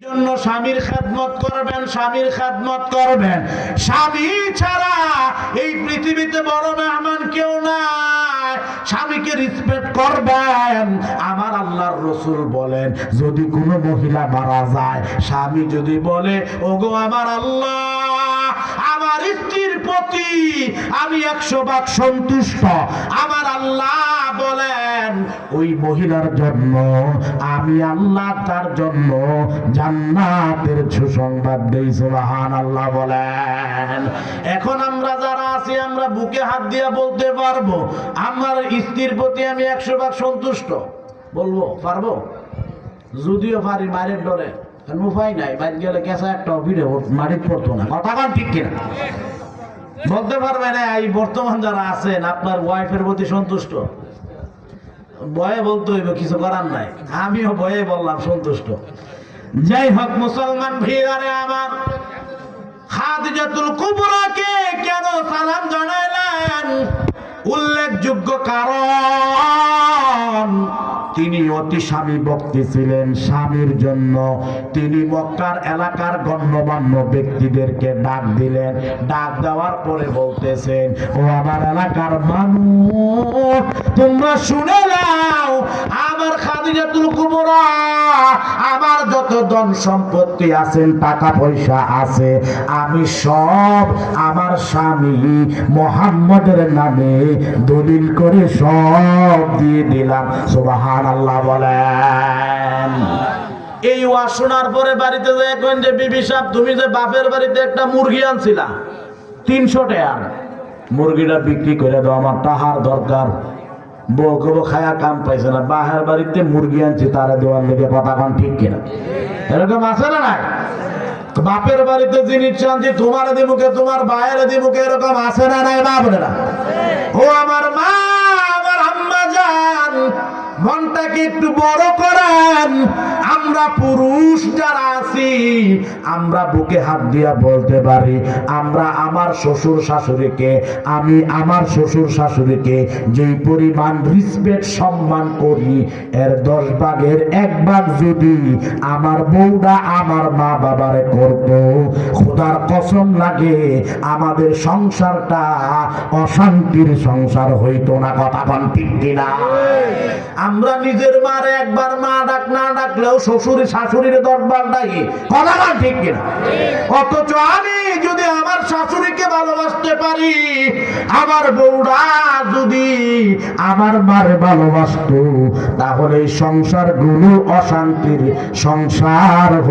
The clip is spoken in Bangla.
জন্য স্বামীর খেদমত করবেন, স্বামীর খেদমত করবেন। স্বামী ছাড়া এই পৃথিবীতে বড় মেহমান কেউ নাই। স্বামীকে রেসপেক্ট করবেন। আমার আল্লাহর রাসূল বলেন, যদি কোনো মহিলা মারা যায়, স্বামী যদি বলে, ওগো আমার আল্লাহ, আমার স্ত্রীর প্রতি আমি 100 ভাগ সন্তুষ্ট, আমার আল্লাহ বলেন ওই মহিলার জন্য আমি আল্লাহ তার জন্য জান্নাতের সুসংবাদ দেই। সুবহানাল্লাহ বলেন। এখন আমরা যারা আছি, আমরা বুকে হাত দিয়ে বলতে পারবো আমার স্ত্রীর প্রতি আমি 100 ভাগ সন্তুষ্ট? বলবো? পারবো? যদিও পারি মায়ের ডরে, উপায় নাই। বাইরে গেলে কেঁচা একটা ভিড়ে মাটির পড়তো না। কথা কান ঠিক কিনা? বলতে পারবে না এই বর্তমান যারা আছেন আপনার ওয়াইফের প্রতি সন্তুষ্ট? ভয়ে বলতে হইব, কিছু করার নাই। আমিও ভয়ে বললাম সন্তুষ্ট। যাই হোক মুসলমান ভাইয়ারে আমার, খাদিজাতুল কুবরাকে কেন সালাম জানাইলেন? উল্লেখযোগ্য কারণ তিনি অতি স্বামী ভক্তি ছিলেন। স্বামীর জন্য তিনি মক্কার এলাকার গণ্যমান্য ব্যক্তিদেরকে ডাক দিলেন। ডাক দেওয়ার পরে বলতেছেন, ও আমার এলাকার মানুষ, তোমরা শুনে নাও, আমার খাদিজাতুল কুবরা, আমার যত ধন সম্পত্তি আছে, টাকা পয়সা আছে, আমি সব আমার স্বামী মুহাম্মদের নামে দলিল করে সব দিয়ে দিলাম। সুবহানাল্লাহ বলেন। এই ওয়াজ শোনার পরে বাড়িতে যায় কোন যে বিবি সাহেব, তুমি যে বাপের বাড়িতে একটা মুরগি আনছিলা 300 টাকা, মুরগিটা বিক্রি করে দাও, আমার টাকার দরকার। বউ কবো খায়া কাম পাইছে না, বাহের বাড়িতে মুরগি আনছি তারা দেওয়ার লেগে। কথা কান ঠিক কিনা? এরকম আছে না নাই? বাপের বাড়িতে জিনিস আনছি, তোমার দিমুখে তোমার বায়ের দিমুখে, এরকম আছে না নাই? বাপরেরা, ও আমার মা, আমার আম্মা জান, মনটাকে একটু বড় করেন। আমরা পুরুষ যারা আছি, আমরা বুকে হাত দিয়া বলতে পারি, আমরা আমার শ্বশুর শাশুড়িকে, আমি আমার শ্বশুর শাশুড়িকে যেই পরিমাণ রিসপেক্ট সম্মান করি, এর 10 ভাগের 1 ভাগ যদি আমার বউরা আমার মা বাবারে করতো, খোদার কসম লাগে আমাদের সংসারটা অশান্তির সংসার হইতো না। কথা কোন ঠিক কিনা? আমরা নিজের মার একবার মা ডাক না ডাকলেও শ্বশুর শাশুড়ির 10 বার ডাকি। কথা না ঠিক কিনা? অথচ আমি যদি আমার শাশুড়িকে ভালোবাসতে পারি, আমার বউরা যদি আমার মারে ভালোবাসতো, তাহলে এই সংসার গুলো অশান্তির সংসার হইতো।